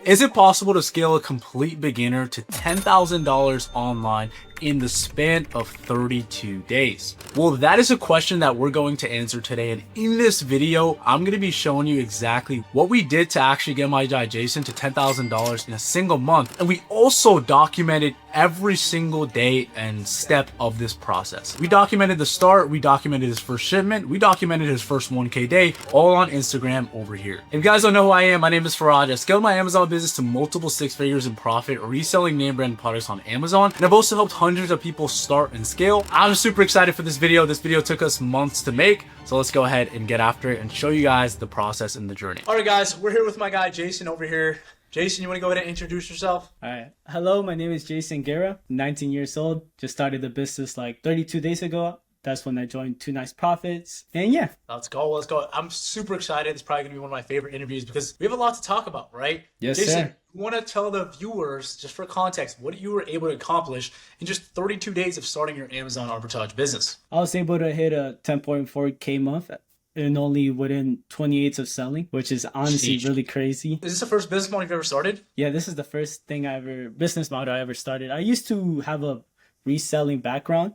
Is it possible to scale a complete beginner to $10,000 online in the span of 32 days? Well, that is a question that we're going to answer today. And in this video, I'm going to be showing you exactly what we did to actually get my guy Jason to $10,000 in a single month. And we also documented every single day and step of this process. We documented the start, we documented his first shipment, we documented his first 1K day, all on Instagram over here. If you guys don't know who I am, my name is Faraj. I scaled my Amazon business to multiple six figures in profit, reselling name brand products on Amazon. And I've also helped hundreds of people start and scale. I'm super excited for this video. This video took us months to make. So let's go ahead and get after it and show you guys the process and the journey. All right, guys, we're here with my guy Jason over here. Jason, you want to go ahead and introduce yourself? All right. Hello, my name is Jason Guerra, 19 years old. Just started the business like 32 days ago. That's when I joined Two Nice Profits. And yeah. Let's go. Let's go. I'm super excited. It's probably going to be one of my favorite interviews because we have a lot to talk about, right? Yes, Jason, sir. you want to tell the viewers, just for context, what you were able to accomplish in just 32 days of starting your Amazon arbitrage business? I was able to hit a 10.4K month and only within 28 of selling, which is honestly really crazy. Is this the first business model you've ever started? Yeah, this is the first business model I ever started. I used to have a reselling background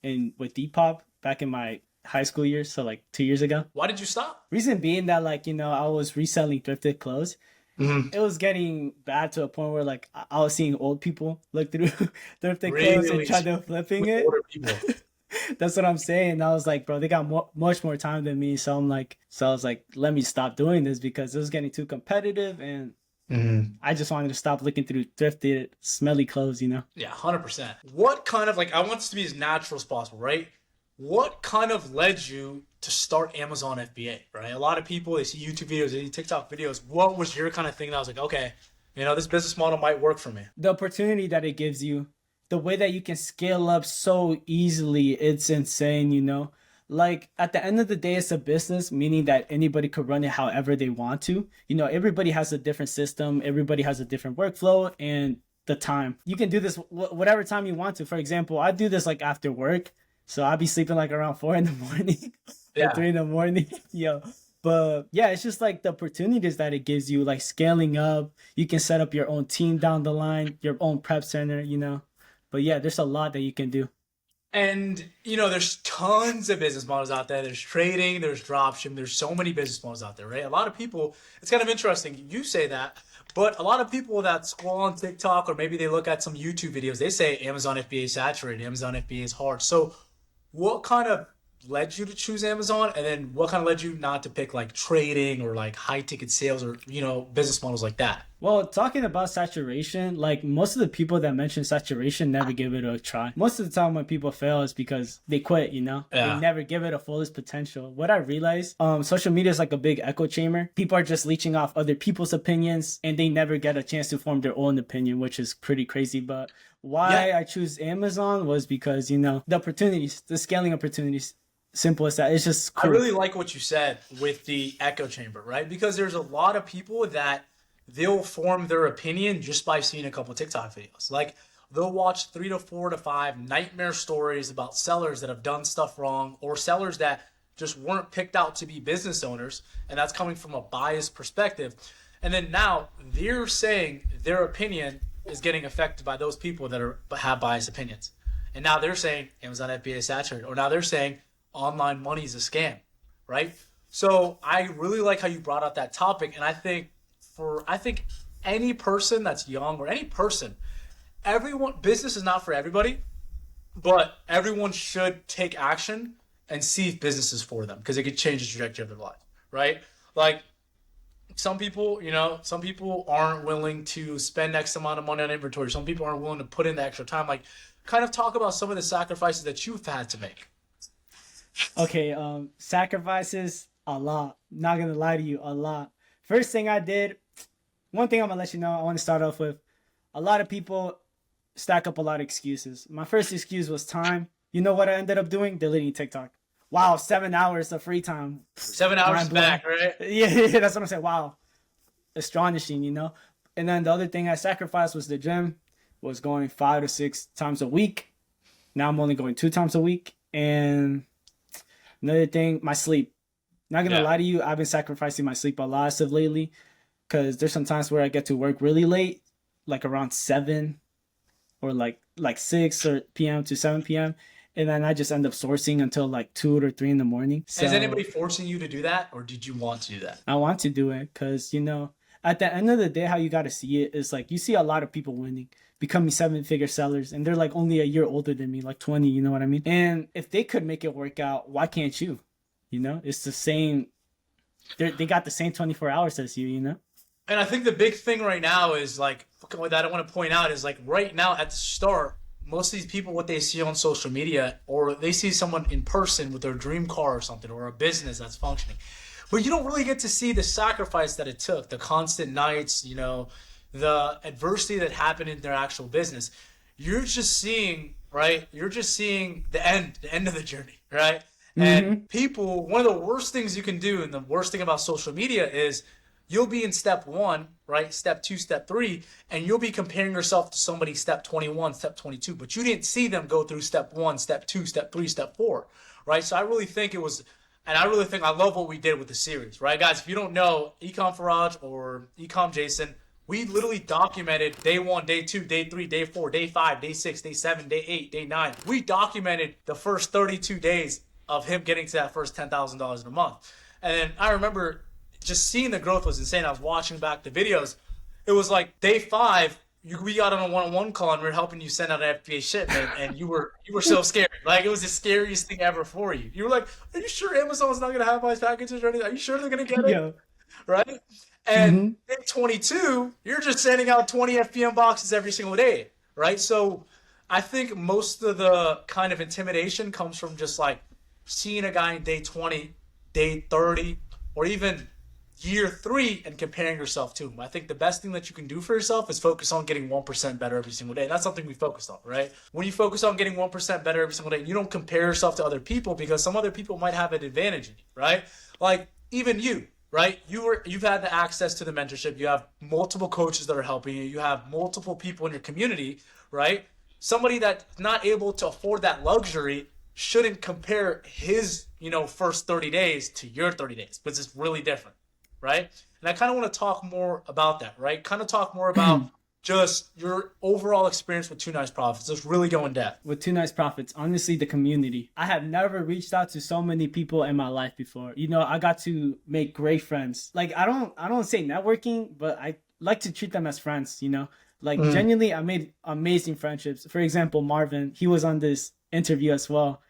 with Depop back in my high school years, so like 2 years ago. Why did you stop? Reason being that I was reselling thrifted clothes. It was getting bad to a point where like I was seeing old people look through thrifted clothes and try to flipping it. Older people. That's what I'm saying. I was like, bro, they got much more time than me. So I was like, let me stop doing this because it was getting too competitive and I just wanted to stop looking through thrifted, smelly clothes, Yeah, 100%. What kind of, I want this to be as natural as possible, right? What kind of led you to start Amazon FBA, right? A lot of people, they see YouTube videos, they see TikTok videos. What was your kind of thing that I was like, okay, this business model might work for me? The opportunity that it gives you, the way that you can scale up so easily, it's insane, Like at the end of the day, it's a business, meaning that anybody could run it however they want to. Everybody has a different system, everybody has a different workflow and the time. You can do this whatever time you want to. For example, I do this like after work. So I'll be sleeping like around 4 in the morning or 3 in the morning. But yeah, it's just like the opportunities that it gives you, like scaling up. You can set up your own team down the line, your own prep center, But yeah, there's a lot that you can do. And, there's tons of business models out there. There's trading, there's dropshipping, there's so many business models out there, right? A lot of people, it's kind of interesting. You say that, but a lot of people that scroll on TikTok or maybe they look at some YouTube videos, they say Amazon FBA is saturated, Amazon FBA is hard. So what kind of led you to choose Amazon? And then what kind of led you not to pick like trading or like high ticket sales or, business models like that? Well, talking about saturation, like most of the people that mention saturation never give it a try. Most of the time when people fail is because they quit, Yeah. They never give it a fullest potential. What I realized, social media is like a big echo chamber. People are just leeching off other people's opinions and they never get a chance to form their own opinion, which is pretty crazy. But why I choose Amazon was because, the opportunities, the scaling opportunities. Simple as that. It's just cool. I really like what you said with the echo chamber, right? Because there's a lot of people that they'll form their opinion just by seeing a couple of TikTok videos. Like they'll watch 3 to 4 to 5 nightmare stories about sellers that have done stuff wrong or sellers that just weren't picked out to be business owners. And that's coming from a biased perspective. And then now they're saying their opinion is getting affected by those people that have biased opinions. And now they're saying Amazon FBA is saturated. Or now they're saying online money is a scam, right? So I really like how you brought out that topic. And I think any person that's young or any person, business is not for everybody, but everyone should take action and see if business is for them because it could change the trajectory of their life, right? Like some people aren't willing to spend X amount of money on inventory. Some people aren't willing to put in the extra time. Like kind of talk about some of the sacrifices that you've had to make. Okay, sacrifices, a lot. Not gonna lie to you, a lot. First thing I did, one thing I'm gonna let you know, I want to start off with, a lot of people stack up a lot of excuses. My first excuse was time. You know what I ended up doing? Deleting TikTok. Wow, 7 hours of free time. 7 hours back, right? Yeah, that's what I'm saying. Wow, astonishing, And then the other thing I sacrificed was the gym, was going 5 to 6 times a week. Now I'm only going 2 times a week. And another thing, my sleep. Not gonna lie to you, I've been sacrificing my sleep a lot as of lately. because there's some times where I get to work really late, like around 7 or like 6 or p.m. to 7 p.m. And then I just end up sourcing until like 2 or 3 in the morning. So Is anybody forcing you to do that, or did you want to do that? I want to do it because, at the end of the day, how you got to see it is like you see a lot of people winning, becoming 7-figure sellers, and they're like only a year older than me, like 20, you know what I mean? And if they could make it work out, why can't you? It's the same. They got the same 24 hours as you. And I think the big thing right now is like that I want to point out is like right now at the start, most of these people, what they see on social media, or they see someone in person with their dream car or something, or a business that's functioning. But you don't really get to see the sacrifice that it took, the constant nights, the adversity that happened in their actual business. You're just seeing, right? You're just seeing the end of the journey, right? And people, one of the worst things you can do, and the worst thing about social media is you'll be in step 1, right? Step 2, step 3, and you'll be comparing yourself to somebody step 21, step 22, but you didn't see them go through step 1, step 2, step 3, step 4, right? So I really think I love what we did with the series, right? Guys, if you don't know, Ecom Faraj or Ecom Jason, we literally documented day 1, day 2, day 3, day 4, day 5, day 6, day 7, day 8, day 9. We documented the first 32 days of him getting to that first $10,000 in a month. And then I remember just seeing the growth was insane. I was watching back the videos. It was like day 5, we got on a one-on-one call and we were helping you send out an FBA shipment, and you were so scared. Like, it was the scariest thing ever for you. You were like, "Are you sure Amazon's not gonna have my packages or anything? Are you sure they're gonna get it?" Yeah. Right? And day 22, you're just sending out 20 FBM boxes every single day, right? So I think most of the kind of intimidation comes from just like seeing a guy in day 20, day 30, or even year 3 and comparing yourself to him. I think the best thing that you can do for yourself is focus on getting 1% better every single day. That's something we focused on, right? When you focus on getting 1% better every single day, you don't compare yourself to other people because some other people might have an advantage in you, right? Like even you, right? You've had the access to the mentorship. You have multiple coaches that are helping you. You have multiple people in your community, right? Somebody that's not able to afford that luxury shouldn't compare his, first 30 days to your 30 days, because it's really different, right? And I kind of want to talk more about that, right? Kind of talk more about just your overall experience with Two Nice Profits. Just really go in depth. With Two Nice Profits, honestly, the community. I have never reached out to so many people in my life before. I got to make great friends. Like, I don't say networking, but I like to treat them as friends, Like, genuinely, I made amazing friendships. For example, Marvin, he was on this interview as well.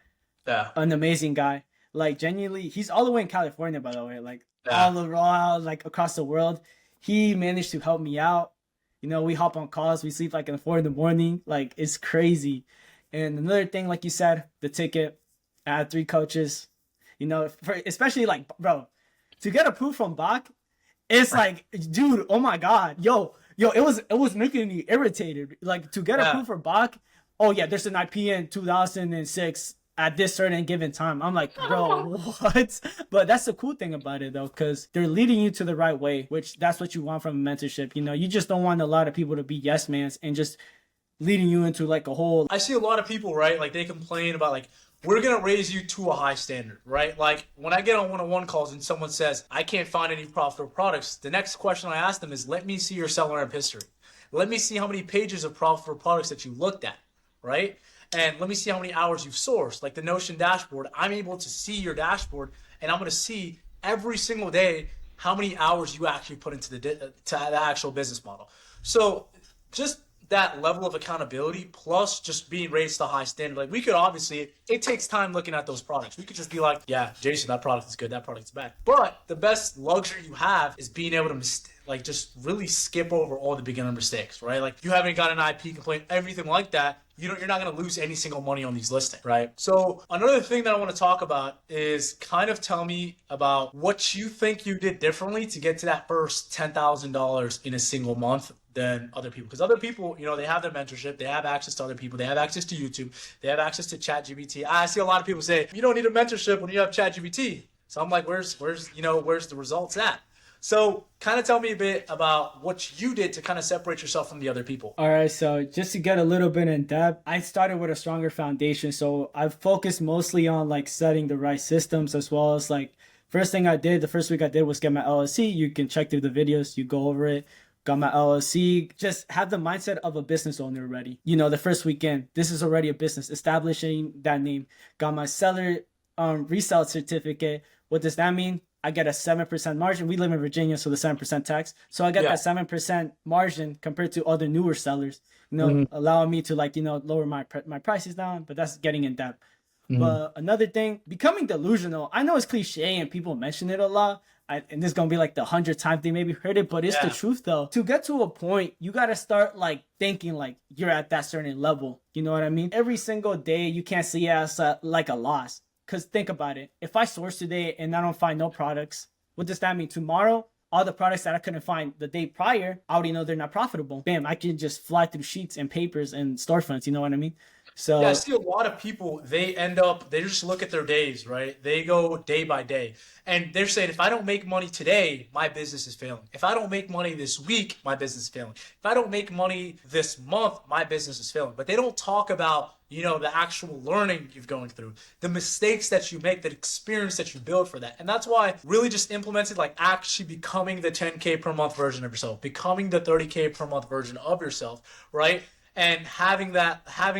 Yeah. An amazing guy. Like, genuinely, he's all the way in California, by the way. Like, all around, like, across the world. He managed to help me out. We hop on calls. We sleep like at 4 in the morning. Like, it's crazy. And another thing, like you said, the ticket. I had 3 coaches. Especially like, bro, to get approved from Bach, it's like, dude, oh my God, yo, it was making me irritated. Like, to get approved for Bach, oh yeah, there's an IP in 2006 at this certain given time. I'm like, bro, what? But that's the cool thing about it, though, because they're leading you to the right way, which that's what you want from a mentorship. You just don't want a lot of people to be yes mans and just leading you into like a whole. I see a lot of people, right? Like, they complain about like, we're going to raise you to a high standard, right? Like, when I get on one-on-one calls and someone says, I can't find any profitable products, the next question I ask them is, let me see your seller app history. Let me see how many pages of profitable products that you looked at, right? And let me see how many hours you've sourced. Like the Notion dashboard, I'm able to see your dashboard, and I'm going to see every single day how many hours you actually put into the actual business model. So just that level of accountability, plus just being raised to a high standard. Like, we could obviously, it takes time looking at those products. We could just be like, yeah, Jason, that product is good, that product is bad. But the best luxury you have is being able to just really skip over all the beginner mistakes, right? Like, you haven't got an IP complaint, everything like that. You're not going to lose any single money on these listings, right? So another thing that I want to talk about is kind of tell me about what you think you did differently to get to that first $10,000 in a single month than other people. Because other people, they have their mentorship, they have access to other people, they have access to YouTube, they have access to ChatGPT. I see a lot of people say, you don't need a mentorship when you have ChatGPT. So I'm like, where's the results at? So kind of tell me a bit about what you did to kind of separate yourself from the other people. All right, so just to get a little bit in depth, I started with a stronger foundation. So I've focused mostly on like setting the right systems, as well as like First thing I did, the first week I did was get my LLC. You can check through the videos, you go over it. Got my LLC, just have the mindset of a business owner already. You know, the first weekend, this is already a business, establishing that name. Got my seller resale certificate. What does that mean? I get a 7% margin. We live in Virginia, so the 7% tax. So I get that 7% margin compared to other newer sellers, you know, allowing me to like, you know, lower my prices down, but that's getting in depth. But another thing, becoming delusional. I know it's cliche and people mention it a lot. And this is going to be like the 100th time they maybe heard it, but it's the truth though. To get to a point, you got to start like thinking like you're at that certain level. You know what I mean? Every single day, you can't see it as like a loss. Because think about it. If I source today and I don't find no products, what does that mean? Tomorrow, all the products that I couldn't find the day prior, I already know they're not profitable. Bam, I can just fly through sheets and papers and storefronts. You know what I mean? So yeah, I see a lot of people, they just look at their days, right? They go day by day. And they're saying, if I don't make money today, my business is failing. If I don't make money this week, my business is failing. If I don't make money this month, my business is failing. But they don't talk about, you know, the actual learning you're going through, the mistakes that you make, the experience that you build for that. And that's why really just implemented like actually becoming the 10K per month version of yourself, becoming the 30K per month version of yourself, right? And having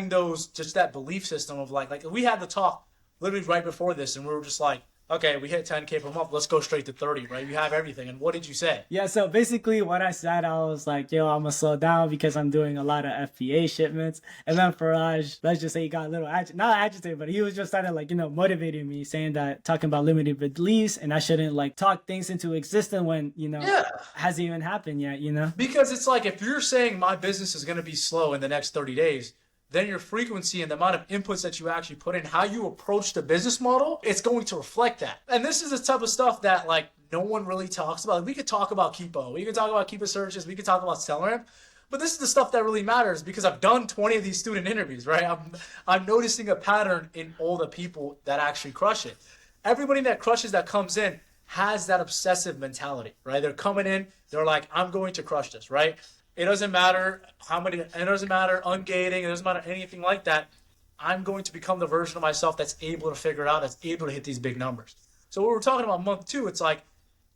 those, just that belief system of like we had the talk literally right before this, and we were just like, okay, we hit 10K per month, let's go straight to 30, right? You have everything. And what did you say? Yeah, so basically what I said, I was like, yo, I'm gonna slow down because I'm doing a lot of FBA shipments. And then Faraj, let's just say he got a little not agitated, but he was just started like, you know, motivating me, saying that talking about limited release and I shouldn't like talk things into existence when, you know, hasn't even happened yet, you know? Because it's like if you're saying my business is gonna be slow in the next 30 days, then your frequency and the amount of inputs that you actually put in, how you approach the business model, it's going to reflect that. And this is the type of stuff that like no one really talks about. Like, we could talk about Keepo, we could talk about Keepa searches, we could talk about SellerAmp, but this is the stuff that really matters because I've done 20 of these student interviews, right? I'm noticing a pattern in all the people that actually crush it. Everybody that crushes that comes in has that obsessive mentality, right? They're coming in, they're like, I'm going to crush this, right? It doesn't matter how many, it doesn't matter ungating, it doesn't matter anything like that. I'm going to become the version of myself that's able to figure it out, that's able to hit these big numbers. So what we're talking about month 2, it's like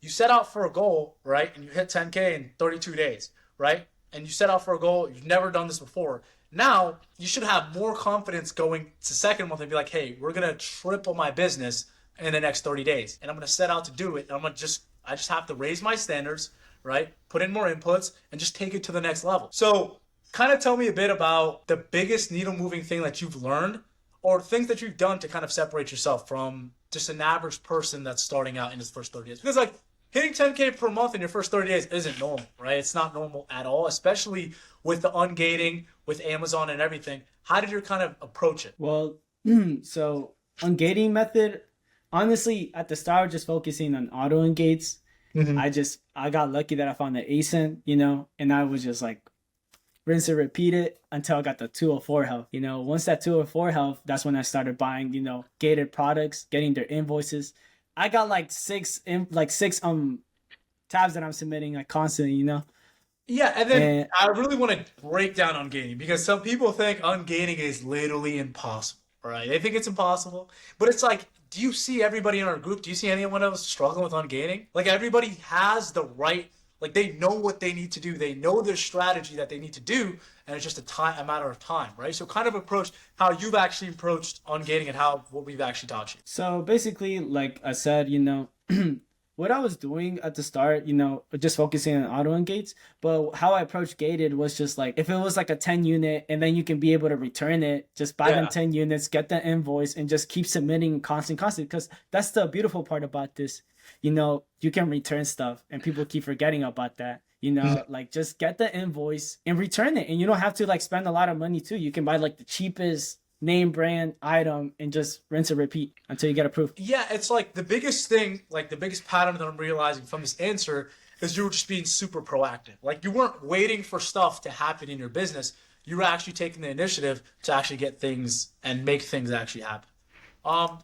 you set out for a goal, right? And you hit 10K in 32 days, right? And you set out for a goal, you've never done this before. Now you should have more confidence going to second month and be like, hey, we're going to triple my business in the next 30 days. And I'm going to set out to do it. And I just have to raise my standards, right? Put in more inputs and just take it to the next level. So kind of tell me a bit about the biggest needle moving thing that you've learned or things that you've done to kind of separate yourself from just an average person that's starting out in his first 30 days. Because like hitting 10K per month in your first 30 days isn't normal, right? It's not normal at all, especially with the ungating, with Amazon and everything. How did you kind of approach it? Well, so ungating method, honestly, at the start, just focusing on auto ungates. I got lucky that I found the ASIN, you know, and I was just like rinse and repeat it until I got the 204 health. You know, once that 204 health, that's when I started buying, you know, gated products, getting their invoices. I got like six tabs that I'm submitting like constantly, you know. Yeah, and then I really want to break down ungating because some people think ungating is literally impossible, right? They think it's impossible, but it's like, do you see everybody in our group? Do you see anyone else struggling with ungating? Like everybody has the right, like they know what they need to do. They know their strategy that they need to do, and it's just a matter of time, right? So kind of approach how you've actually approached ungating and what we've actually taught you. So basically, like I said, you know, what I was doing at the start, you know, just focusing on auto ungates, but how I approached gated was just like, if it was like a 10 unit and then you can be able to return it, just buy them 10 units, get the invoice and just keep submitting constant, because that's the beautiful part about this. You know, you can return stuff and people keep forgetting about that. You know, like just get the invoice and return it. And you don't have to like spend a lot of money too. You can buy like the cheapest name brand item and just rinse and repeat until you get approved. Yeah, it's like the biggest thing, like the biggest pattern that I'm realizing from this answer is you were just being super proactive. Like you weren't waiting for stuff to happen in your business. You were actually taking the initiative to actually get things and make things actually happen.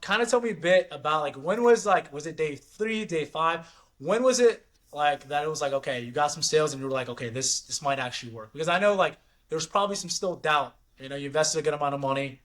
Kind of tell me a bit about like when was it day 3, day 5? When was it like that it was like, okay, you got some sales and you were like, okay, this might actually work? Because I know like there's probably some still doubt. You know, you invested a good amount of money.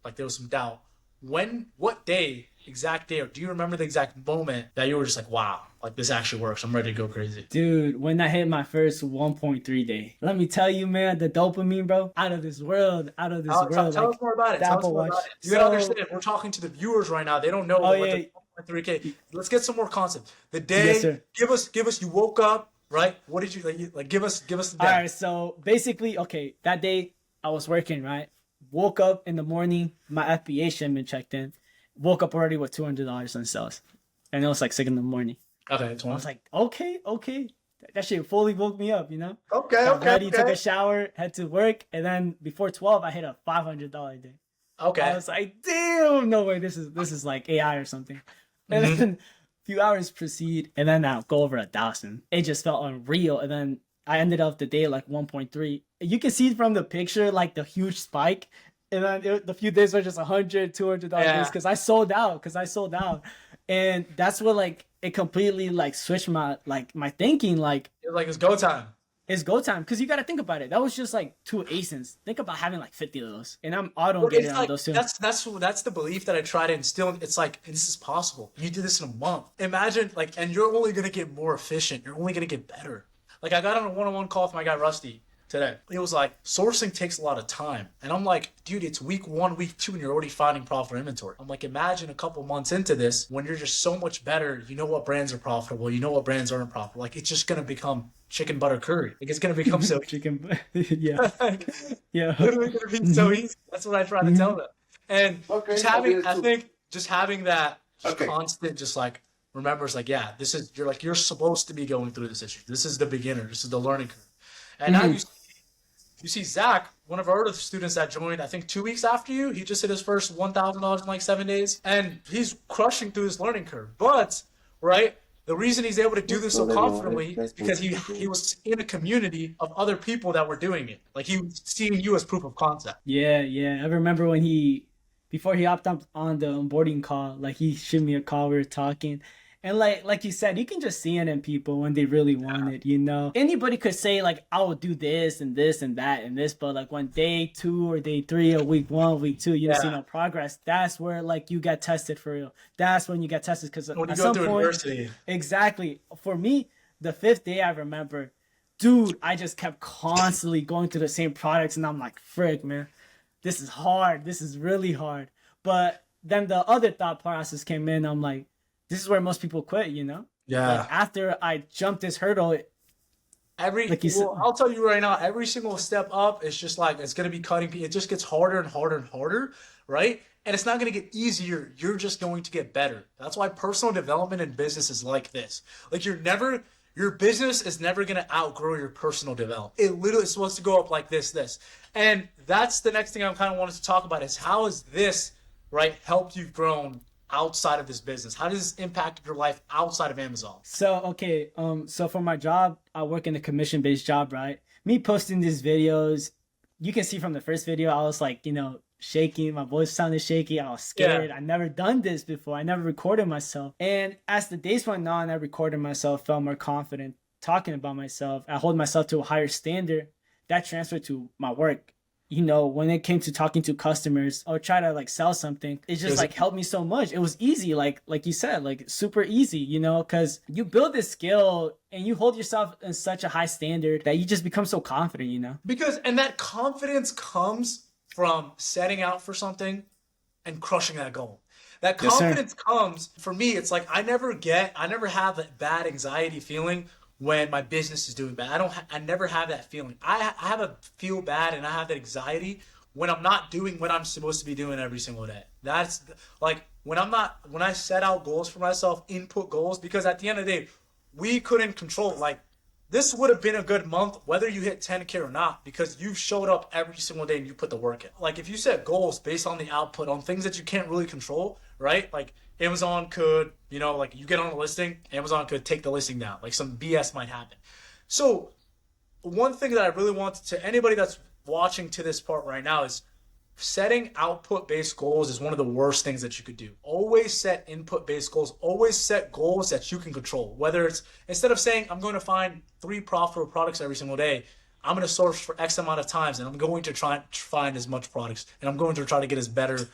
Like there was some doubt. What day exact day, or do you remember the exact moment that you were just like, wow, like this actually works. I'm ready to go crazy. Dude, when I hit my first 1.3 day, let me tell you, man, the dopamine, bro, out of this world, out of this world. Tell Like us more about it. the Tell us Apple more Watch. about it. You gotta understand, we're talking to the viewers right now. They don't know Oh what yeah, the 1.3K. Let's get some more concept. The day, yes, sir. give us. You woke up, right? What did you like? Give us the day. All right, so basically, okay, that day I was working, right? Woke up in the morning, my FBA shipment checked in. Woke up already with $200 on sales, and it was like 6 in the morning. Okay, I 20. was like, okay. That shit fully woke me up, you know? Okay, Got okay, ready, took okay. a shower, head to work, and then before 12, I hit a $500 day. Okay. I was like, damn, no way, this is like AI or something. And Mhm. then a few hours proceed, and then I'll go over 1,000. It just felt unreal, and then I ended up the day like 1.3. You can see from the picture like the huge spike, and then the few days were just $100, $200 Yeah. because I sold out, and that's what like it completely like switched my thinking. Like You're like, it's go time. it's go time, because you got to think about it. That was just like 2 ASINs. Think about having like 50 of those, and I'm auto But getting it's on like those too. that's the belief that I try to instill. It's like this is possible. You did this in a month. Imagine like, and you're only gonna get more efficient. You're only gonna get better. Like I got on a one-on-one call with my guy Rusty today. It was like sourcing takes a lot of time, and I'm like, dude, it's week 1, week 2, and you're already finding profitable inventory. I'm like, imagine a couple months into this when you're just so much better. You know what brands are profitable. You know what brands aren't profitable. Like it's just gonna become chicken butter curry. Like it's gonna become so Chicken, yeah, yeah. literally gonna be so easy. That's what I try to tell them. And Okay, just I'll having, get it I too. think, just having that Okay. constant, just like remembers, like, yeah, this is you're supposed to be going through this issue. This is the beginner. This is the learning curve. And now you see Zach, one of our other students that joined, I think 2 weeks after you, he just hit his first $1,000 in like 7 days, and he's crushing through this learning curve. But right. The reason he's able to do this so confidently is because he was in a community of other people that were doing it. Like he was seeing you as proof of concept. Yeah. I remember when before he hopped up on the onboarding call, like he shot me a call, we were talking. And like you said, you can just see it in people when they really want it, you know? Anybody could say like, I will do this and this and that and this, but like when day 2 or day 3 or week 1, week 2, you don't see no progress. That's where like you get tested for real. That's when you get tested, because When you at go some through point, adversity. exactly. For me, the 5th day I remember, dude, I just kept constantly going through the same products, and I'm like, frick, man, this is hard. This is really hard. But then the other thought process came in. I'm like, this is where most people quit, you know? Yeah. Like after I jumped this hurdle, like you said. I'll tell you right now, every single step up is just like it's gonna be cutting. It just gets harder and harder and harder, right? And it's not gonna get easier. You're just going to get better. That's why personal development in business is like this. Like your business is never gonna outgrow your personal development. It literally is supposed to go up like this. And that's the next thing I kind of wanted to talk about is how has this, right, helped you grown outside of this business? How does this impact your life outside of Amazon? So okay, so for my job, I work in a commission-based job, right? Me posting these videos, you can see from the first video, I was like, you know, shaking, my voice sounded shaky, I was scared. Yeah. I never done this before. I never recorded myself. And as the days went on, I recorded myself, felt more confident talking about myself. I hold myself to a higher standard. That transferred to my work. You know, when it came to talking to customers or try to like sell something, it just like helped me so much. It was easy, like you said, like super easy, you know, because you build this skill and you hold yourself in such a high standard that you just become so confident, you know? And that confidence comes from setting out for something and crushing that goal. That Yes, sir. confidence comes, for me, it's like I never have that bad anxiety feeling when my business is doing bad. I never have that feeling. I have a feel bad and I have that anxiety when I'm not doing what I'm supposed to be doing every single day. That's like when I set out goals for myself, input goals, because at the end of the day, we couldn't control, like, this would have been a good month whether you hit 10K or not, because you showed up every single day and you put the work in. Like if you set goals based on the output on things that you can't really control, right? Like Amazon could, you know, like you get on a listing, Amazon could take the listing down. Like some BS might happen. So one thing that I really want to anybody that's watching to this part right now is setting output-based goals is one of the worst things that you could do. Always set input-based goals. Always set goals that you can control. Whether it's, instead of saying, I'm going to find 3 profitable products every single day, I'm going to source for X amount of times, and I'm going to try and find as much products, and I'm going to try to get as better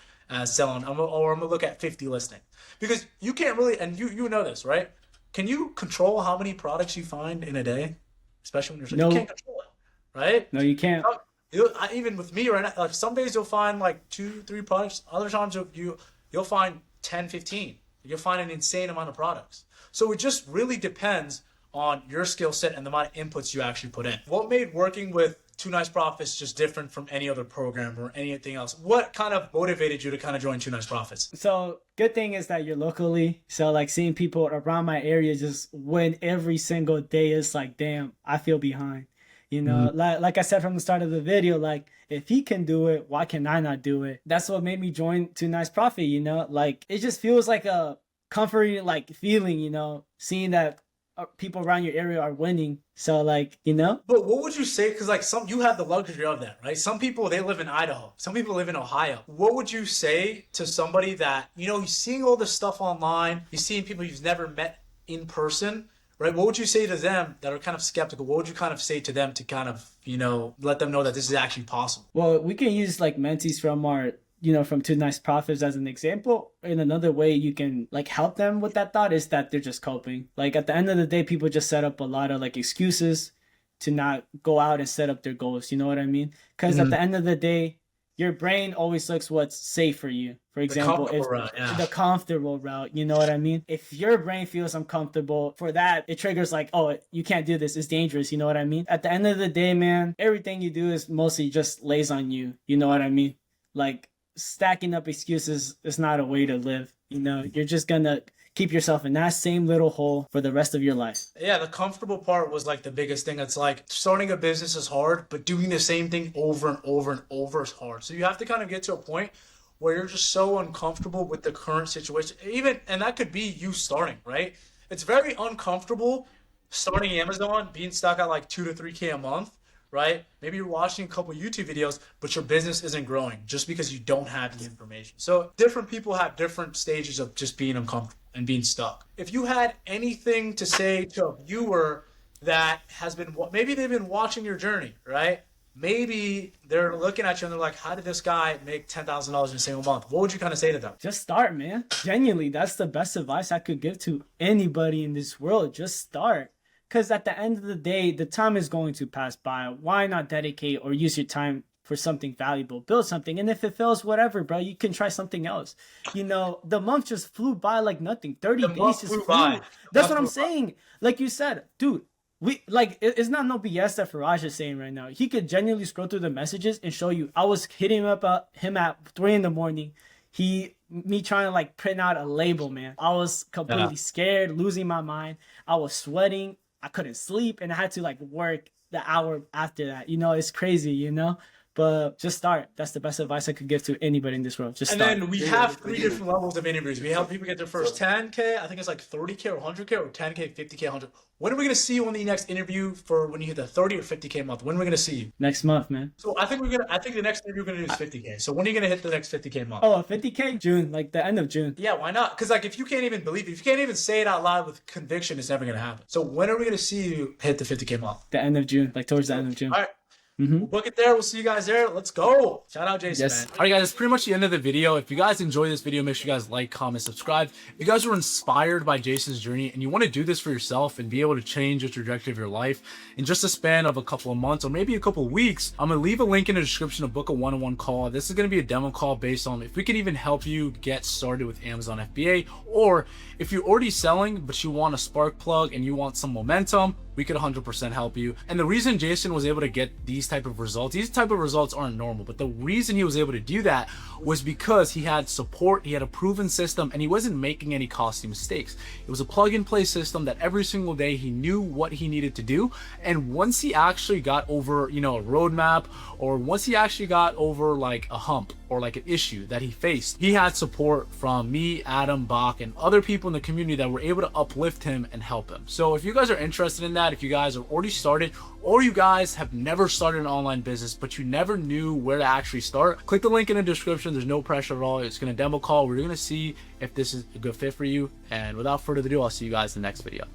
selling. I'm gonna look at 50 listings because you can't really, and you know this, right? Can you control how many products you find in a day? Especially when you're No, you can't control it, right? no, you can't. Even with me right now, like some days you'll find like 2, 3 products. Other times you'll find 10, 15. You'll find an insane amount of products. So it just really depends on your skill set and the amount of inputs you actually put in. What made working with Two Nice Profits just different from any other program or anything else? What kind of motivated you to kind of join Two Nice Profits? So good thing is that you're locally. So like seeing people around my area just win every single day is like, damn, I feel behind. You know, like I said from the start of the video, like if he can do it, why can I not do it? That's what made me join Two Nice Profit, you know? Like it just feels like a comforting like feeling, you know, seeing that people around your area are winning. So like, you know. But what would you say? Because like you have the luxury of that, right? Some people, they live in Idaho. Some people live in Ohio. What would you say to somebody that, you know, he's seeing all this stuff online, he's seeing people you've never met in person, right? What would you say to them that are kind of skeptical? What would you kind of say to them to kind of, you know, let them know that this is actually possible? Well, we can use like mentees from our, you know, from Two Nice Profits as an example. In another way you can like help them with that thought is that they're just coping. Like at the end of the day, people just set up a lot of like excuses to not go out and set up their goals. You know what I mean? Because at the end of the day, your brain always looks what's safe for you. For example, if the comfortable route, you know what I mean? If your brain feels uncomfortable for that, it triggers like, oh, you can't do this. It's dangerous. You know what I mean? At the end of the day, man, everything you do is mostly just lays on you. You know what I mean? Like stacking up excuses is not a way to live. You know, you're just gonna keep yourself in that same little hole for the rest of your life. Yeah, the comfortable part was like the biggest thing. It's like starting a business is hard, but doing the same thing over and over and over is hard. So you have to kind of get to a point where you're just so uncomfortable with the current situation. And that could be you starting, right? It's very uncomfortable starting Amazon, being stuck at like 2 to 3K a month, right? Maybe you're watching a couple YouTube videos, but your business isn't growing just because you don't have the information. So different people have different stages of just being uncomfortable and being stuck. If you had anything to say to a viewer that has been, maybe they've been watching your journey, right? Maybe they're looking at you and they're like, how did this guy make $10,000 in a single month? What would you kind of say to them? Just start, man. Genuinely, that's the best advice I could give to anybody in this world. Just start. Because at the end of the day, the time is going to pass by. Why not dedicate or use your time for something valuable? Build something. And if it fails, whatever, bro, you can try something else. You know, the month just flew by like nothing. 30 days just flew by. That's what I'm saying. Like you said, dude, it's not no BS that Faraj is saying right now. He could genuinely scroll through the messages and show you. I was hitting him at 3 a.m. Me trying to like print out a label, man. I was completely scared, losing my mind. I was sweating. I couldn't sleep, and I had to like work the hour after that. You know, it's crazy, you know? But just start. That's the best advice I could give to anybody in this world. Just start. And then we have 3 different levels of interviews. We help people get their first 10K. I think it's like 30K or 100K or 10K, 50K, 100. When are we going to see you on the next interview for when you hit the 30 or 50K month? When are we going to see you? Next month, man. So I think the next interview we're going to do is 50K. So when are you going to hit the next 50K month? Oh, 50K? June, like the end of June. Yeah, why not? Because like if you can't even believe it, if you can't even say it out loud with conviction, it's never going to happen. So when are we going to see you hit the 50K month? The end of June, like towards the end of June. All right. We'll book it there. We'll see you guys there. Let's go. Shout out Jason, man. All right, guys, that's pretty much the end of the video. If you guys enjoyed this video, make sure you guys like, comment, subscribe. If you guys were inspired by Jason's journey and you want to do this for yourself and be able to change the trajectory of your life in just a span of a couple of months or maybe a couple of weeks, I'm going to leave a link in the description to book a one-on-one call. This is going to be a demo call based on if we can even help you get started with Amazon FBA, or if you're already selling but you want a spark plug and you want some momentum, we could 100% help you. And the reason Jason was able to get these type of results aren't normal, but the reason he was able to do that was because he had support, he had a proven system, and he wasn't making any costly mistakes. It was a plug and play system that every single day he knew what he needed to do. And once he actually got over, you know, a roadmap, or once he actually got over like a hump or like an issue that he faced, he had support from me, Adam, Bach, and other people in the community that were able to uplift him and help him. So if you guys are interested in that, if you guys are already started, or you guys have never started an online business but you never knew where to actually start, click the link in the description. There's no pressure at all. It's going to demo call. We're going to see if this is a good fit for you. And without further ado, I'll see you guys in the next video.